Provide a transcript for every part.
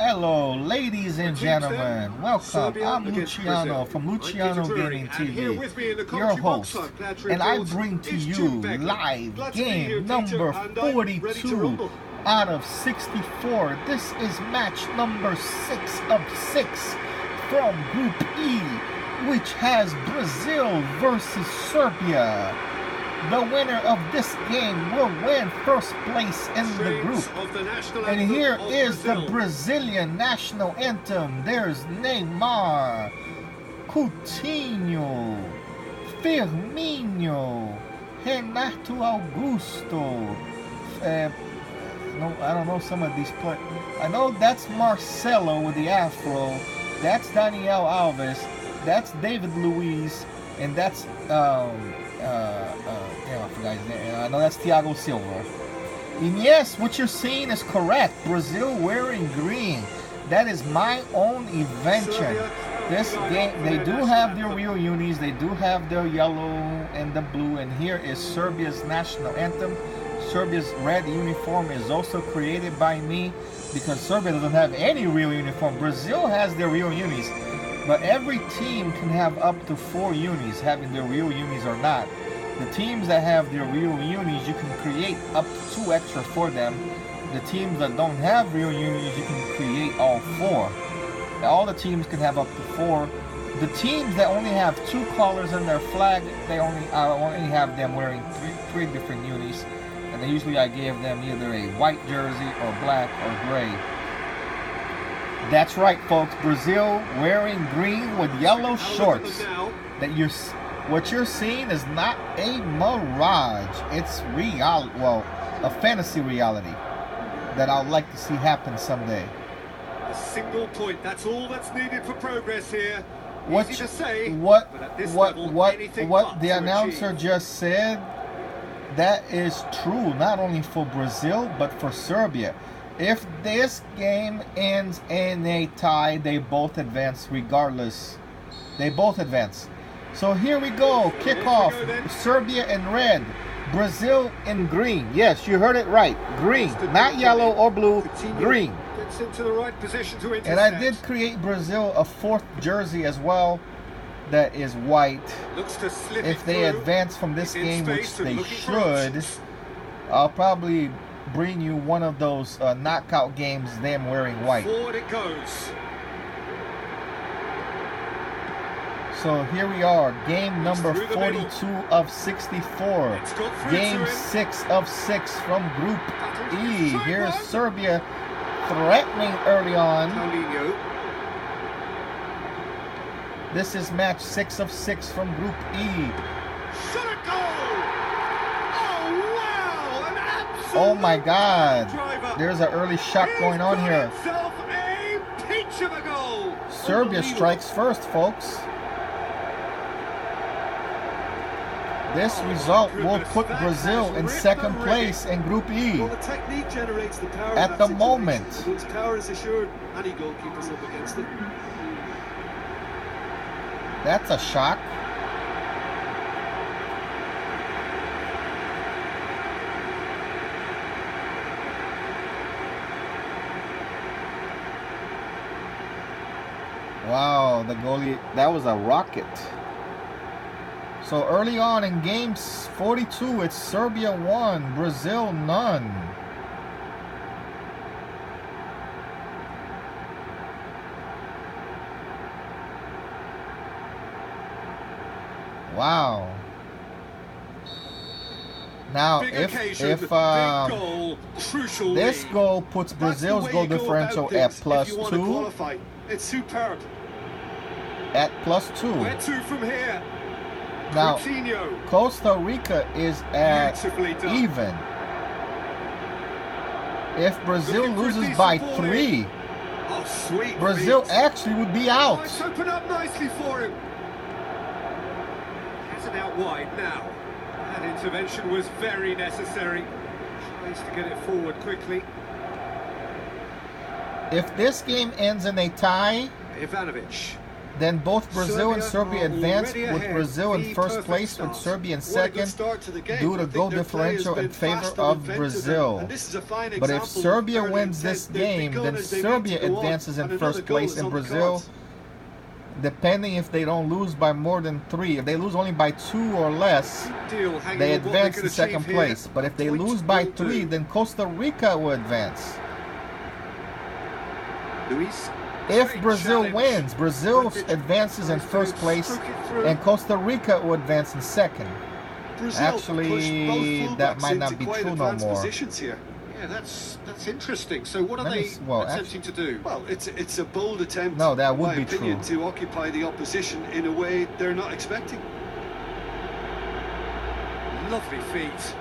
Hello, ladies and gentlemen. Welcome. I'm Luciano from Luciano Gaming TV, your host, and I bring to you live game number 42 out of 64. This is match number 6 of 6 from Group E, which has Brazil versus Serbia. The winner of this game will win first place in the group. And here is the Brazilian national anthem. There's Neymar, Coutinho, Firmino, Renato Augusto. No, I don't know some of these players. I know that's Marcelo with the afro. That's Daniel Alves. That's David Luiz. And that's I forgot his name. I know that's Thiago Silva. And yes, what you're seeing is correct. Brazil wearing green. That is my own invention. This game, they do have their real unis. They do have their yellow and the blue. And here is Serbia's national anthem. Serbia's red uniform is also created by me because Serbia doesn't have any real uniform. Brazil has their real unis. But every team can have up to 4 unis, having their real unis or not. The teams that have their real unis, you can create up to 2 extra for them. The teams that don't have real unis, you can create all 4. All the teams can have up to 4. The teams that only have 2 colors in their flag, I only have them wearing three different unis. And usually I give them either a white jersey or black or gray. That's right, folks. Brazil wearing green with yellow shorts. What you're seeing is not a mirage. It's reality. Well, a fantasy reality that I'd like to see happen someday. A single point. That's all that's needed for progress here. What the announcer just said, that is true. Not only for Brazil but for Serbia. If this game ends in a tie, they both advance regardless. They both advance. So here we go. Kickoff. Serbia in red. Brazil in green. Yes, you heard it right. Green. Not yellow or blue. Green. And I did create Brazil a 4th jersey as well. That is white. If they advance from this game, which they should, I'll probably bring you one of those knockout games, them wearing white. Forward it goes. So here we are, game number 42 of 64. Game 6 of 6 from Group E. Here's Serbia threatening early on. This is match 6 of 6 from Group E. Oh my God, there's an early shot going on here. Serbia strikes first, folks. This result will put Brazil in 2nd place in Group E at the moment. That's a shock. Wow, the goalie, that was a rocket. So early on in game 42, it's Serbia 1, Brazil none. Wow. Now, if this goal puts Brazil's goal differential at +2, it's superb. At +2. Where to from here? Now, Coutinho. Costa Rica is at even. If Brazil loses by 3, Brazil actually would be out. Oh, it's opened up nicely for him. Has it out wide now. That intervention was very necessary. Tries to get it forward quickly. If this game ends in a tie, Ivanovic. Then both Brazil and Serbia advanced, already with ahead. Brazil in The first perfect place, with start. Serbia in What a good second, start to the game. due I to think goal their play has differential been in favor fast and of inventive, Brazil. and this is a fine But if example Serbia of wins early this intent. They've game, begun then as they need Serbia to go on, advances in and first another goal place, is and on the Brazil, cards. depending if they don't lose by more than 3, if they lose only by 2 or less, Deal hanging they on what advance can to second achieve place. here. But if they Point lose by will 3, do. then Costa Rica will advance. Luis. If Great Brazil challenge. wins, Brazil But it advances in tries to first place, stroke it through. and Costa Rica will advance in second. Brazil Actually, pushed both that fullbacks might not into be quite true no advanced more. positions here. Yeah, that's interesting. So what are Let me they s- well, attempting to do? Well, it's a bold attempt, No, that in would my be opinion, true. to occupy the opposition in a way they're not expecting. Lovely feet.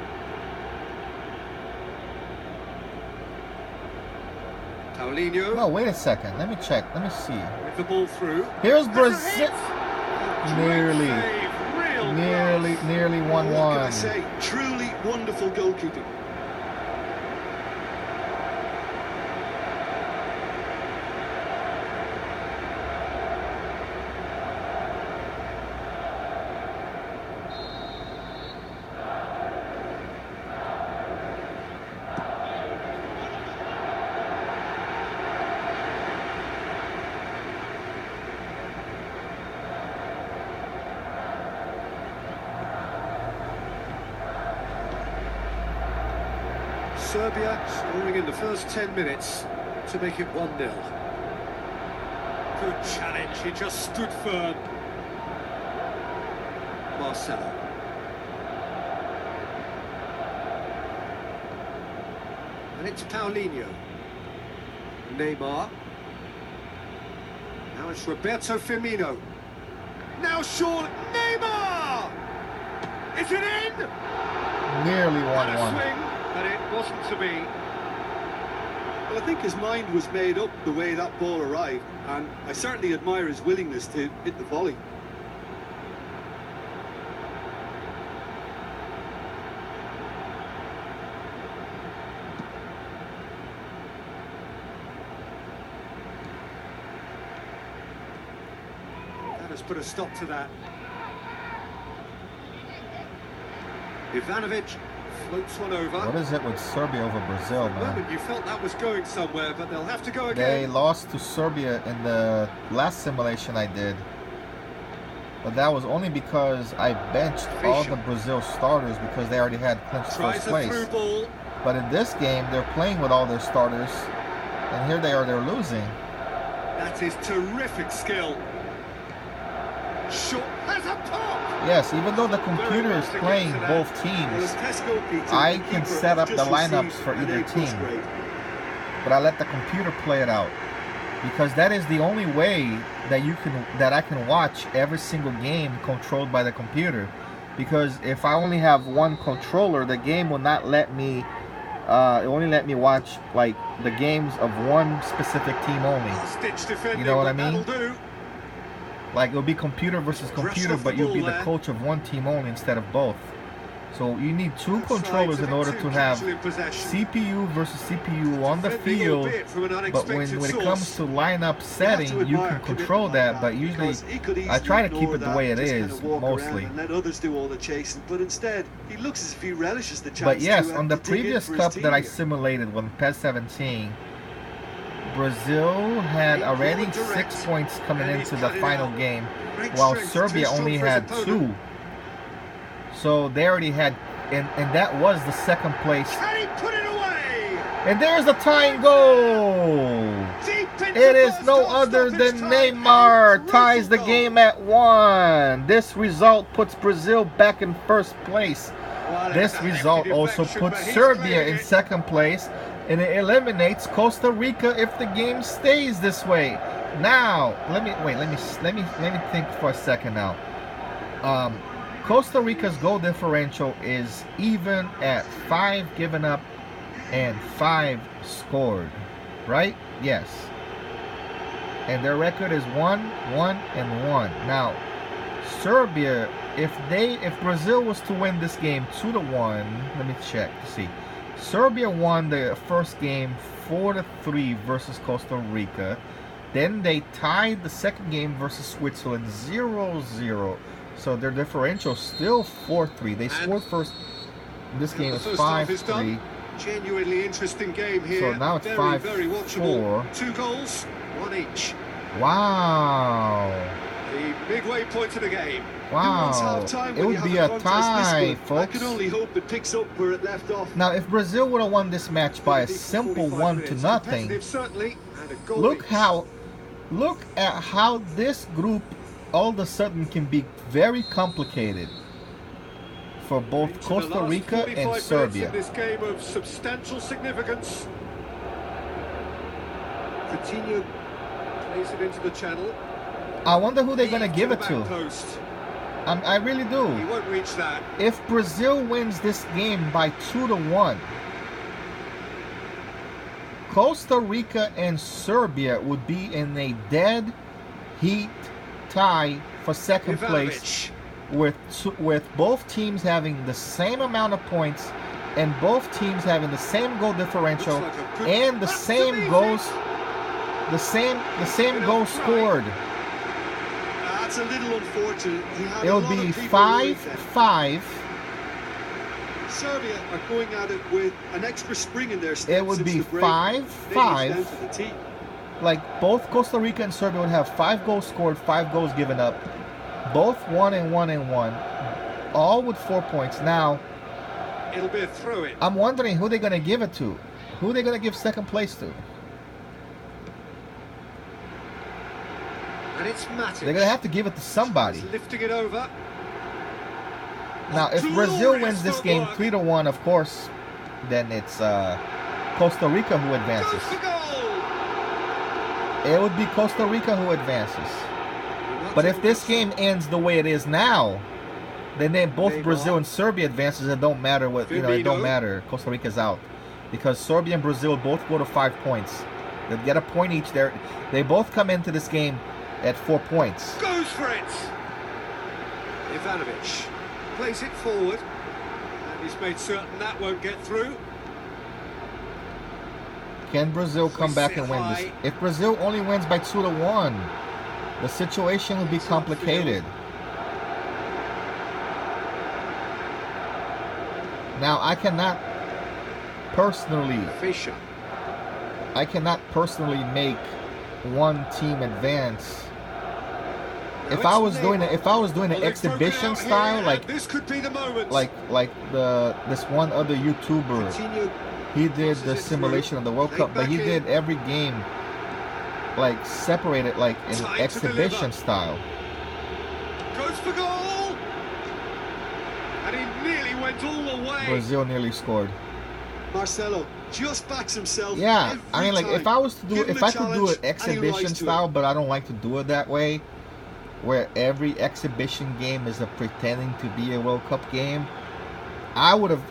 Paulinho No, wait a second. Let me check. Let me see. with the ball through. Here's That's a Brazil. hit. Nearly. Great save, real Nearly, class. nearly What can I 1-1. say? Truly wonderful goalkeeping. Serbia scoring in the first 10 minutes to make it 1-0. Good challenge, he just stood firm. Marcelo. And it's Paulinho. Neymar. Now it's Roberto Firmino. Now Sean Neymar! Is it in? Nearly And a 1-1. swing, but it wasn't to be. Well, I think his mind was made up the way that ball arrived, and I certainly admire his willingness to hit the volley. That has put a stop to that. Ivanovic floats one over. What is it with Serbia over Brazil, For a man? moment you felt that was going somewhere, but they'll have to go They again. lost to Serbia in the last simulation I did. But that was only because I benched all the Brazil starters because they already had clinched Tries first a place. through ball. But in this game, they're playing with all their starters. And here they are, they're losing. That is terrific skill. Shot has a pop. Yes, even though the computer is playing both Well, teams, as test goalkeeper, I the can keeper set up just the lineups received for an either A+ team. grade. but I let the computer play it out. Because that is the only way that I can watch every single game controlled by the computer. Because if I only have one controller, the game will not let me it only let me watch like the games of one specific team only. Stitch defending, You know what I but mean? that'll do. Like it'll be computer versus computer, off the but you'll be ball the there. coach of one team only instead of both. So you need two Sides controllers a in bit order too to have casual in possession. CPU versus CPU on the Defending, field. albeit from an But unexpected when it source. comes to lineup You have to setting, you admire can commitment control like that, but usually because he could I easily try to keep ignore it the that way it and just is, kind of walk around mostly. and let others do all the chasing, but instead he looks as if he relishes the chance. But yes, to, on the to dig in previous for his cup team that I here. simulated when PES 17, Brazil had already 6 points coming And he's into the cut it final out. game, Great while strength, Serbia too strong only for his had opponent. 2. So they already had, and that was the second place. Can he put it away? And there's the tying goal! Deep into It is first no half other than stoppage time. Neymar A ties the brutal game goal. at 1. This result puts Brazil back in first place. Well, This it's a result lefty also deflection, puts but he's Serbia cleared in it. second place, and it eliminates Costa Rica if the game stays this way. Now, let me think for a second now. Costa Rica's goal differential is even at 5 given up and 5 scored, right? Yes. And their record is 1-1-1. Now, Serbia, if Brazil was to win this game 2-1, let me check to see. Serbia won the first game 4-3 versus Costa Rica. Then they tied the second game versus Switzerland 0-0. So their differential still 4-3. They scored first. This game is 5-3. Genuinely interesting game here. So now it's very watchable. 5-4. 2 goals, 1 each. Wow. The midway point of the game. Wow. It would be a tie, folks. I can only hope it picks up where it left off. Now, if Brazil would have won this match by a simple 1-0, look at how this group all of a sudden can be very complicated for both Costa Rica and Serbia. This game of substantial significance. Coutinho plays it into the channel. I wonder who they're going to give it to. I really do. He won't reach that. If Brazil wins this game by 2-1, Costa Rica and Serbia would be in a dead heat tie for second place, with both teams having the same amount of points and both teams having the same goal differential and the same goals scored. That's a little unfortunate. It would be 5-5. Serbia are going at it with an extra spring in their step. It would be 5-5. Like both Costa Rica and Serbia would have 5 goals scored, 5 goals given up. Both 1-1-1. All with 4 points. Now, it'll be a throw-in. I'm wondering who they're going to give it to. Who they're going to give second place to. And it's Matic. They're going to have to give it to somebody. Lifting it over. Now, if Brazil wins this game 3-1, of course, then it's Costa Rica who advances. It would be Costa Rica who advances. But if this game ends the way it is now, then both Brazil and Serbia advances. It don't matter what, it don't matter. Costa Rica's out. Because Serbia and Brazil both go to 5 points. They get a point each there. They both come into this game at 4 points. Goes for it. Ivanovic plays it forward. And he's made certain that won't get through. Can Brazil come back and win this? If Brazil only wins by 2-1, the situation will be complicated. Now, I cannot personally make one team advance. If I was doing an exhibition style, like this one other YouTuber, he did the simulation of the World Cup, but he did every game like separated like in exhibition style. Goes for goal, and he nearly went all the way. Brazil nearly scored. Marcelo just backs himself. Yeah, I mean, like if I could do an exhibition style, but I don't like to do it that way, where every exhibition game is pretending to be a World Cup game. I would have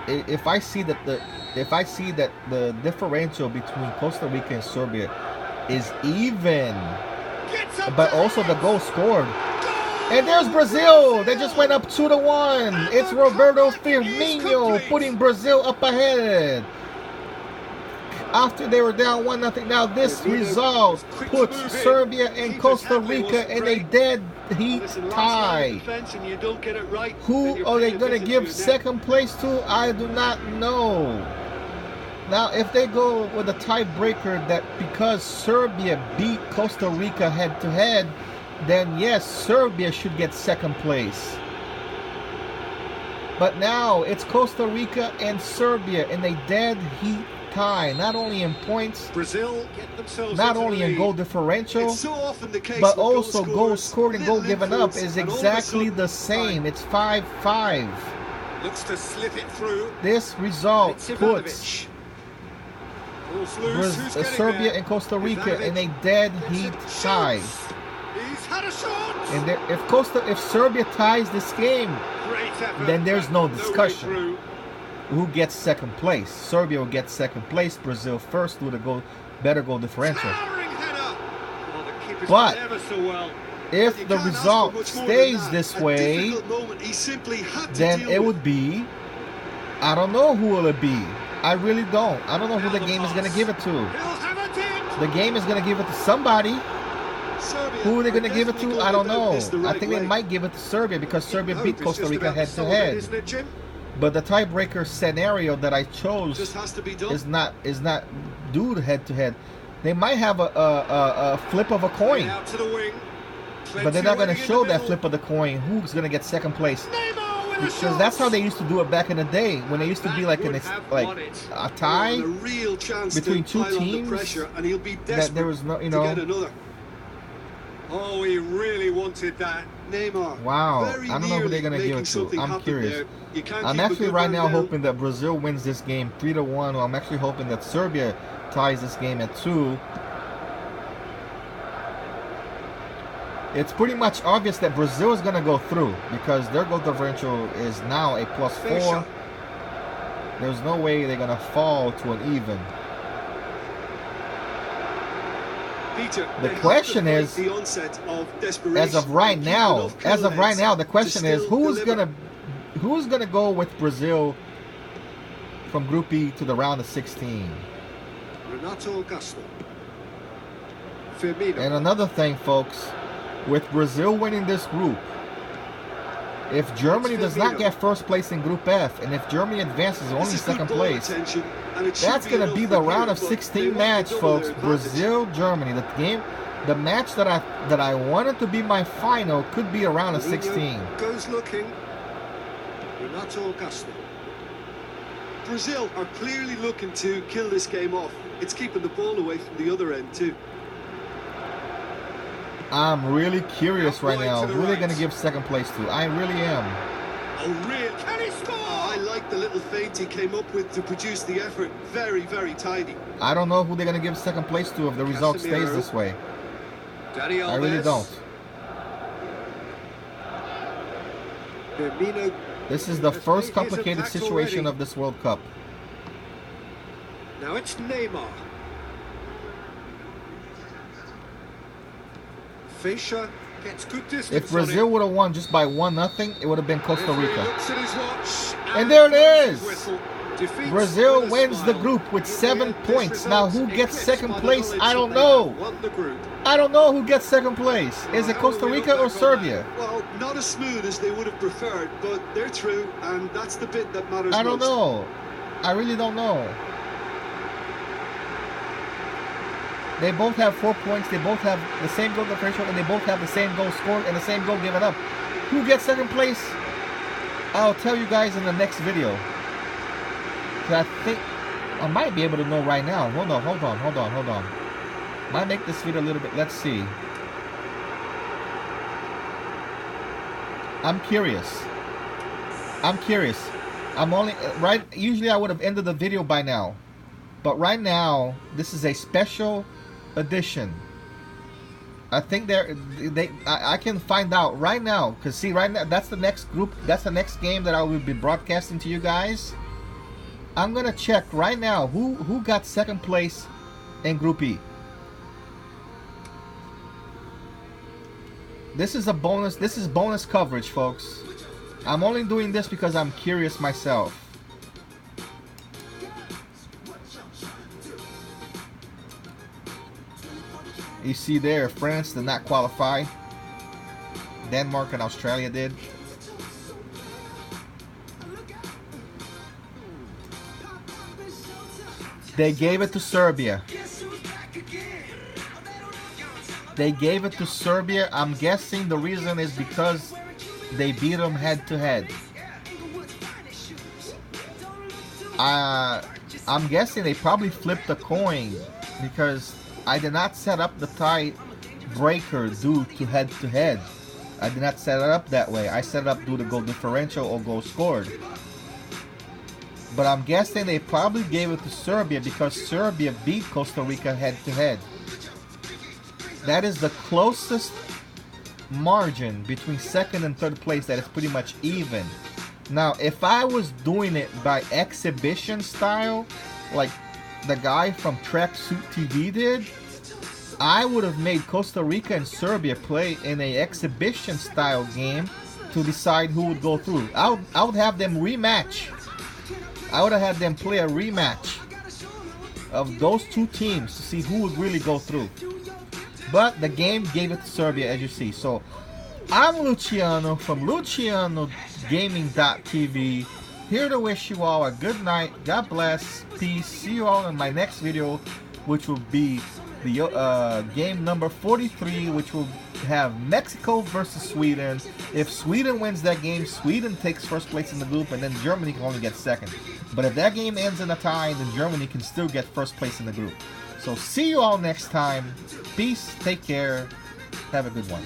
if I see that the differential between Costa Rica and Serbia is even, but also the goal scored. And there's Brazil. They just went up 2-1. It's Roberto Firmino putting Brazil up ahead after they were down 1-0. Now this result puts Serbia and Costa Rica in a dead heat tie. Who are they going to give second place to? I do not know. Now, if they go with a tiebreaker that because Serbia beat Costa Rica head-to-head, then yes, Serbia should get second place. But now it's Costa Rica and Serbia in a dead heat tie, not only in points, Brazil get themselves not only in goal differential, but also goal scored and goal given up is exactly the same. It's 5-5. Looks to slip it through. This result puts Serbia and Costa Rica in a dead heat tie. He's had a shot. And if Serbia ties this game, then there's no discussion. Who gets second place? Serbia will get second place. Brazil first with a better goal differential. But if the result stays this way, then it would be, I don't know who will it be. I really don't. I don't know who the game is going to give it to. The game is going to give it to somebody. Who are they going to give it to? I don't know. I think they might give it to Serbia because Serbia beat Costa Rica head-to-head. But the tiebreaker scenario that I chose is not due to head-to-head. They might have a flip of a coin, but they're not going to show that flip of the coin. Who's going to get second place? Because that's how they used to do it back in the day, when they used to be like a tie between two teams. That there was no, you know. Oh, he really wanted that. Neymar. Wow, I don't know who they're gonna give it to. I'm curious. I'm actually right now hoping that Brazil wins this game 3-1. I'm actually hoping that Serbia ties this game at 2. It's pretty much obvious that Brazil is going to go through because their goal differential is now a +4. There's no way they're going to fall to an even. The question is, as of right now, the question is who's gonna go with Brazil from Group B to the round of 16. And another thing, folks, with Brazil winning this group, if Germany does not get first place in Group F, and if Germany advances only second place, that's going to be the round of 16 match, folks. Brazil-Germany. The match that I wanted to be my final could be a round of 16. Goes looking. Brazil are clearly looking to kill this game off. It's keeping the ball away from the other end too. I'm really curious right now who they're going to give second place to. I really am. Oh, really? Can he score? I like the little feint he came up with to produce the effort. Very, very tidy. I don't know who they're going to give second place to if the result stays this way. I really don't. This is the first complicated situation of this World Cup. Now it's Neymar. Fischer gets good distance. If Brazil would have won just by 1-0, it would have been Costa Rica. And there it is. Brazil wins the group with 7 points. Now who gets second place? I don't know. I don't know who gets second place. Is it Costa Rica or Serbia? Well, not as smooth as they would have preferred, but they're through, and that's the bit that matters most. I don't know. I really don't know. They both have 4 points. They both have the same goal differential, and they both have the same goal scored and the same goal given up. Who gets second place? I'll tell you guys in the next video. I think I might be able to know right now. Hold on. Might make this video a little bit. Let's see. I'm curious. I'm only right. Usually I would have ended the video by now, but right now this is a special edition. I think I can find out right now, because see, right now that's the next group. That's the next game that I will be broadcasting to you guys. I'm gonna check right now who got second place in Group E. This is a bonus. This is bonus coverage, folks. I'm only doing this because I'm curious myself. You see there, France did not qualify. Denmark and Australia did. They gave it to Serbia. I'm guessing the reason is because they beat them head to head. I'm guessing they probably flipped the coin because I did not set up the tie breaker due to head to head. I did not set it up that way. I set it up due to goal differential or goal scored. But I'm guessing they probably gave it to Serbia because Serbia beat Costa Rica head to head. That is the closest margin between second and third place that is pretty much even. Now, if I was doing it by exhibition style, like the guy from Tracksuit TV did, I would have made Costa Rica and Serbia play in a exhibition style game to decide who would go through. I would have them rematch. I would have had them play a rematch. of those two teams to see who would really go through. But the game gave it to Serbia, as you see. So I'm Luciano from LucianoGaming.tv, here to wish you all a good night. God bless. Peace. See you all in my next video, which will be the game number 43, which will have Mexico versus Sweden. If Sweden wins that game, Sweden takes first place in the group, and then Germany can only get second. But if that game ends in a tie, then Germany can still get first place in the group. So see you all next time. Peace. Take care. Have a good one.